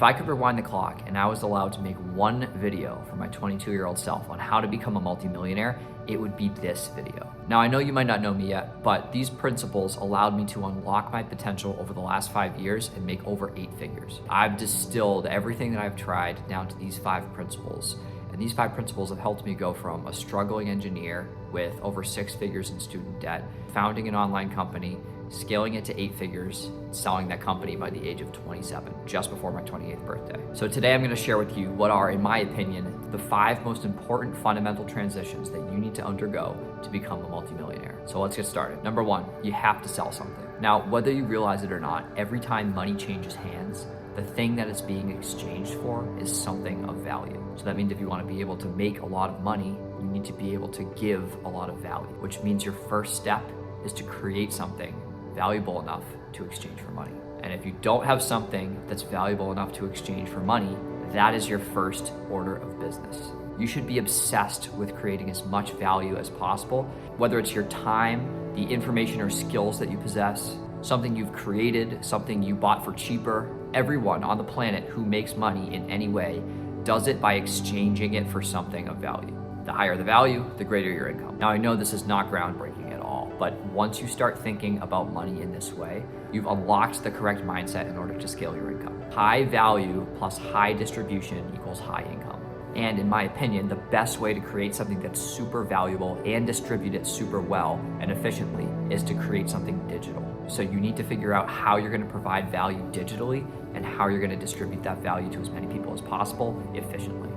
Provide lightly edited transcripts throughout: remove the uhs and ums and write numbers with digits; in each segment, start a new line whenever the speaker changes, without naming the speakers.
If I could rewind the clock and I was allowed to make one video for my 22-year-old self on how to become a multimillionaire, it would be this video. Now, I know you might not know me yet, but these principles allowed me to unlock my potential over the last 5 years and make over 8 figures. I've distilled everything that I've tried down to these 5 principles. And these 5 principles have helped me go from a struggling engineer with over 6 figures in student debt, founding an online company, scaling it to 8 figures, selling that company by the age of 27, just before my 28th birthday. So today I'm gonna share with you what are, in my opinion, the 5 most important fundamental transitions that you need to undergo to become a multimillionaire. So let's get started. Number 1, you have to sell something. Now, whether you realize it or not, every time money changes hands, the thing that it's being exchanged for is something of value. So that means if you want to be able to make a lot of money, you need to be able to give a lot of value, which means your first step is to create something valuable enough to exchange for money. And if you don't have something that's valuable enough to exchange for money, that is your first order of business. You should be obsessed with creating as much value as possible, whether it's your time, the information or skills that you possess, something you've created, something you bought for cheaper. Everyone on the planet who makes money in any way does it by exchanging it for something of value. The higher the value, the greater your income. Now, I know this is not groundbreaking at all, but once you start thinking about money in this way, you've unlocked the correct mindset in order to scale your income. High value plus high distribution equals high income. And in my opinion, the best way to create something that's super valuable and distribute it super well and efficiently is to create something digital. So you need to figure out how you're gonna provide value digitally and how you're gonna distribute that value to as many people as possible efficiently.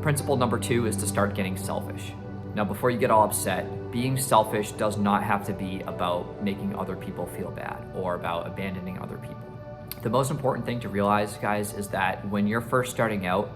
Principle number 2 is to start getting selfish. Now, before you get all upset, being selfish does not have to be about making other people feel bad or about abandoning other people. The most important thing to realize, guys, is that when you're first starting out,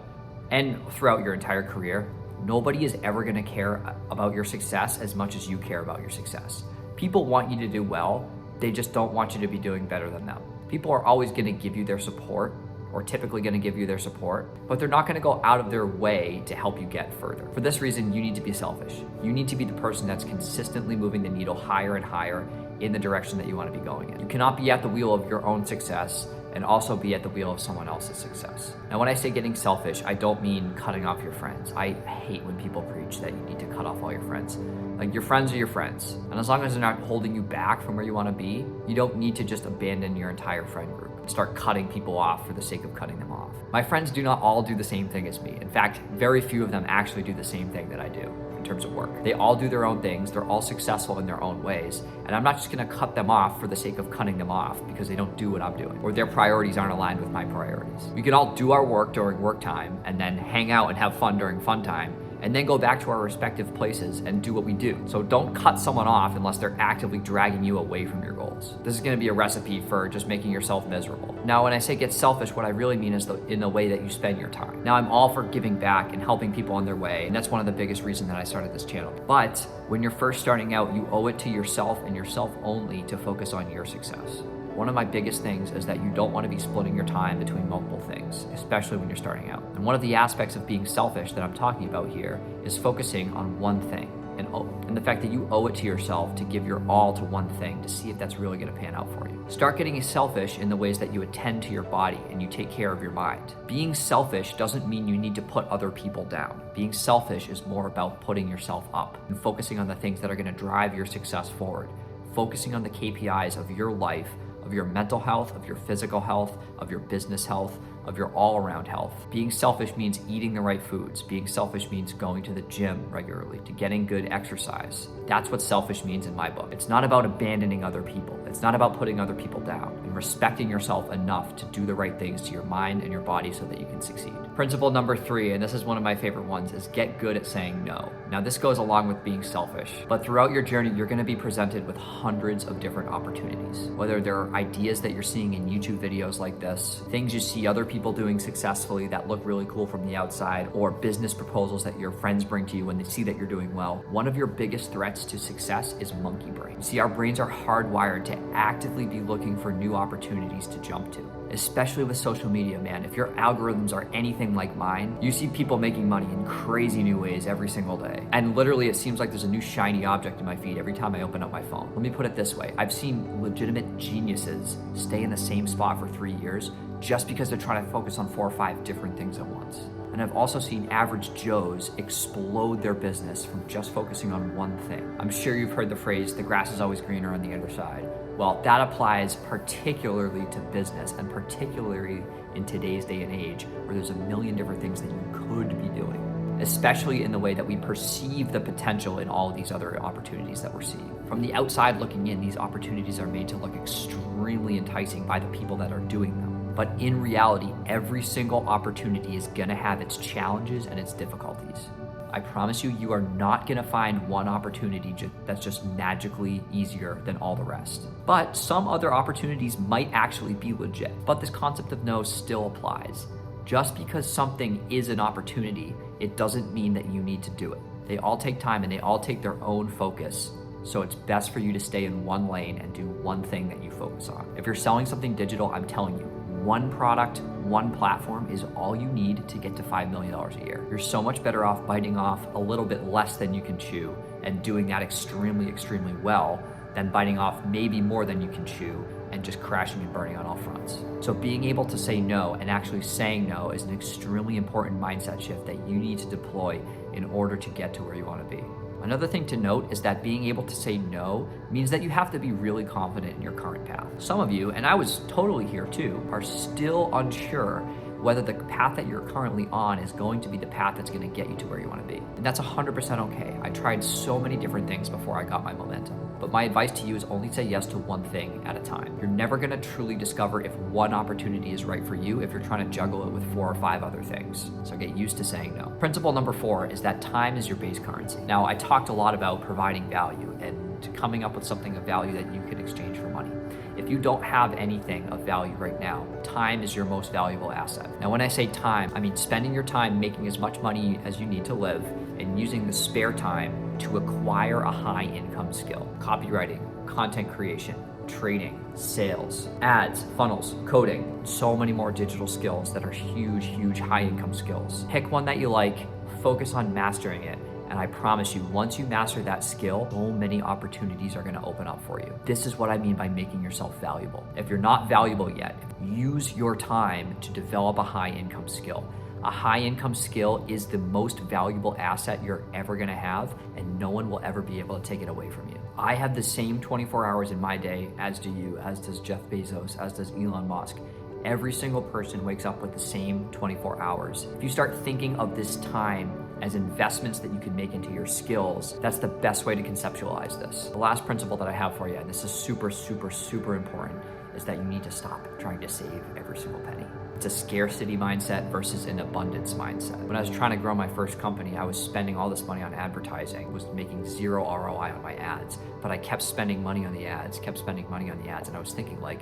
and throughout your entire career, nobody is ever gonna care about your success as much as you care about your success. People want you to do well, they just don't want you to be doing better than them. People are always gonna give you their support, or typically gonna give you their support, but they're not gonna go out of their way to help you get further. For this reason, you need to be selfish. You need to be the person that's consistently moving the needle higher and higher in the direction that you wanna be going in. You cannot be at the wheel of your own success and also be at the wheel of someone else's success. Now, when I say getting selfish, I don't mean cutting off your friends. I hate when people preach that you need to cut off all your friends. Like, your friends are your friends. And as long as they're not holding you back from where you wanna be, you don't need to just abandon your entire friend group and start cutting people off for the sake of cutting them off. My friends do not all do the same thing as me. In fact, very few of them actually do the same thing that I do in terms of work. They all do their own things. They're all successful in their own ways. And I'm not just gonna cut them off for the sake of cutting them off because they don't do what I'm doing or their priorities aren't aligned with my priorities. We can all do our work during work time and then hang out and have fun during fun time and then go back to our respective places and do what we do. So don't cut someone off unless they're actively dragging you away from your goals. This is gonna be a recipe for just making yourself miserable. Now, when I say get selfish, what I really mean is in the way that you spend your time. Now, I'm all for giving back and helping people on their way, and that's one of the biggest reasons that I started this channel. But when you're first starting out, you owe it to yourself and yourself only to focus on your success. One of my biggest things is that you don't want to be splitting your time between multiple things, especially when you're starting out. And one of the aspects of being selfish that I'm talking about here is focusing on one thing and the fact that you owe it to yourself to give your all to one thing to see if that's really going to pan out for you. Start getting selfish in the ways that you attend to your body and you take care of your mind. Being selfish doesn't mean you need to put other people down. Being selfish is more about putting yourself up and focusing on the things that are going to drive your success forward, focusing on the KPIs of your life, of your mental health, of your physical health, of your business health, of your all-around health. Being selfish means eating the right foods. Being selfish means going to the gym regularly, to getting good exercise. That's what selfish means in my book. It's not about abandoning other people. It's not about putting other people down and respecting yourself enough to do the right things to your mind and your body so that you can succeed. Principle number 3, and this is one of my favorite ones, is get good at saying no. Now, this goes along with being selfish, but throughout your journey, you're gonna be presented with hundreds of different opportunities. Whether they're ideas that you're seeing in YouTube videos like this, things you see other people doing successfully that look really cool from the outside, or business proposals that your friends bring to you when they see that you're doing well. One of your biggest threats to success is monkey brain. See, our brains are hardwired to actively be looking for new opportunities to jump to. Especially with social media, man. If your algorithms are anything like mine, you see people making money in crazy new ways every single day. And literally, it seems like there's a new shiny object in my feed every time I open up my phone. Let me put it this way. I've seen legitimate geniuses stay in the same spot for 3 years just because they're trying to focus on 4 or 5 different things at once. And I've also seen average Joes explode their business from just focusing on one thing. I'm sure you've heard the phrase, the grass is always greener on the other side. Well, that applies particularly to business, and particularly in today's day and age where there's a million different things that you could be doing, especially in the way that we perceive the potential in all of these other opportunities that we're seeing. From the outside looking in, these opportunities are made to look extremely enticing by the people that are doing them. But in reality, every single opportunity is gonna have its challenges and its difficulties. I promise you, you are not gonna find one opportunity that's just magically easier than all the rest. But some other opportunities might actually be legit. But this concept of no still applies. Just because something is an opportunity, it doesn't mean that you need to do it. They all take time and they all take their own focus. So it's best for you to stay in one lane and do one thing that you focus on. If you're selling something digital, I'm telling you, one product, one platform is all you need to get to $5 million a year. You're so much better off biting off a little bit less than you can chew and doing that extremely, extremely well than biting off maybe more than you can chew and just crashing and burning on all fronts. So being able to say no and actually saying no is an extremely important mindset shift that you need to deploy in order to get to where you want to be. Another thing to note is that being able to say no means that you have to be really confident in your current path. Some of you, and I was totally here too, are still unsure whether the path that you're currently on is going to be the path that's going to get you to where you want to be. And that's 100% okay. I tried so many different things before I got my momentum. But my advice to you is only say yes to one thing at a time. You're never going to truly discover if one opportunity is right for you if you're trying to juggle it with 4 or 5 other things. So get used to saying no. Principle number 4 is that time is your base currency. Now, I talked a lot about providing value and coming up with something of value that you can exchange for money. If you don't have anything of value right now, time is your most valuable asset. Now, when I say time, I mean spending your time making as much money as you need to live and using the spare time to acquire a high income skill. Copywriting, content creation, trading, sales, ads, funnels, coding, so many more digital skills that are huge, huge high income skills. Pick one that you like, focus on mastering it. And I promise you, once you master that skill, so many opportunities are gonna open up for you. This is what I mean by making yourself valuable. If you're not valuable yet, use your time to develop a high income skill. A high income skill is the most valuable asset you're ever gonna have, and no one will ever be able to take it away from you. I have the same 24 hours in my day as do you, as does Jeff Bezos, as does Elon Musk. Every single person wakes up with the same 24 hours. If you start thinking of this time as investments that you can make into your skills, that's the best way to conceptualize this. The last principle that I have for you, and this is super, super, super important, is that you need to stop trying to save every single penny. It's a scarcity mindset versus an abundance mindset. When I was trying to grow my first company, I was spending all this money on advertising, was making 0 ROI on my ads, but I kept spending money on the ads, and I was thinking like,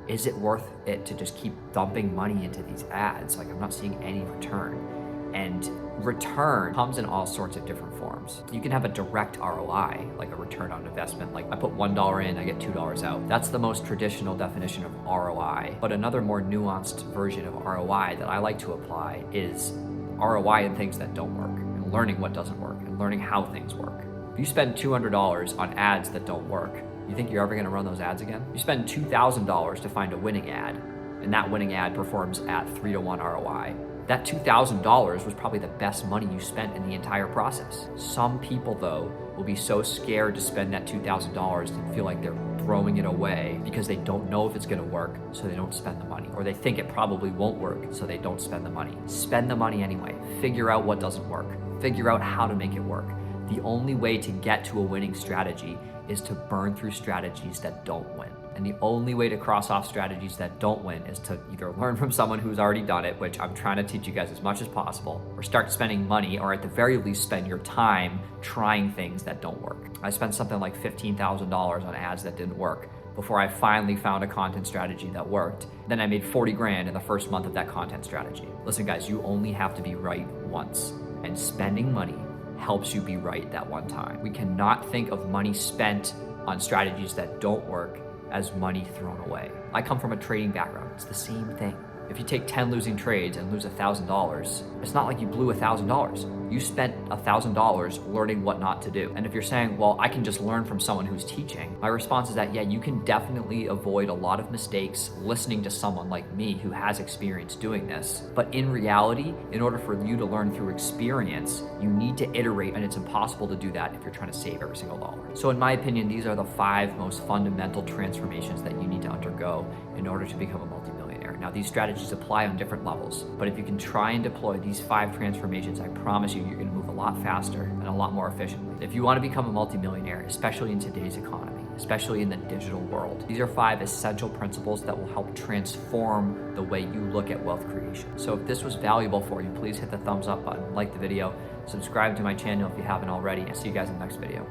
is it worth it to just keep dumping money into these ads? Like, I'm not seeing any return. And return comes in all sorts of different forms. You can have a direct ROI, like a return on investment. Like I put $1 in, I get $2 out. That's the most traditional definition of ROI. But another more nuanced version of ROI that I like to apply is ROI in things that don't work, and learning what doesn't work, and learning how things work. If you spend $200 on ads that don't work, you think you're ever gonna run those ads again? You spend $2,000 to find a winning ad, and that winning ad performs at 3-to-1 ROI. That $2,000 was probably the best money you spent in the entire process. Some people, though, will be so scared to spend that $2,000 and feel like they're throwing it away because they don't know if it's gonna work, so they don't spend the money. Or they think it probably won't work, so they don't spend the money. Spend the money anyway. Figure out what doesn't work. Figure out how to make it work. The only way to get to a winning strategy is to burn through strategies that don't win. And the only way to cross off strategies that don't win is to either learn from someone who's already done it, which I'm trying to teach you guys as much as possible, or start spending money, or at the very least spend your time trying things that don't work. I spent something like $15,000 on ads that didn't work before I finally found a content strategy that worked. Then I made 40 grand in the first month of that content strategy. Listen guys, you only have to be right once, and spending money helps you be right that one time. We cannot think of money spent on strategies that don't work as money thrown away. I come from a trading background. It's the same thing. If you take 10 losing trades and lose $1,000, it's not like you blew $1,000. you spent $1,000 learning what not to do. And if you're saying, well, I can just learn from someone who's teaching, my response is that, yeah, you can definitely avoid a lot of mistakes listening to someone like me who has experience doing this. But in reality, in order for you to learn through experience, you need to iterate, and it's impossible to do that if you're trying to save every single dollar. So in my opinion, these are the 5 most fundamental transformations that you need to undergo in order to become a multimillionaire. Now, these strategies apply on different levels, but if you can try and deploy these 5 transformations, I promise you, you're gonna move a lot faster and a lot more efficiently. If you wanna become a multimillionaire, especially in today's economy, especially in the digital world, these are 5 essential principles that will help transform the way you look at wealth creation. So if this was valuable for you, please hit the thumbs up button, like the video, subscribe to my channel if you haven't already, and I'll see you guys in the next video.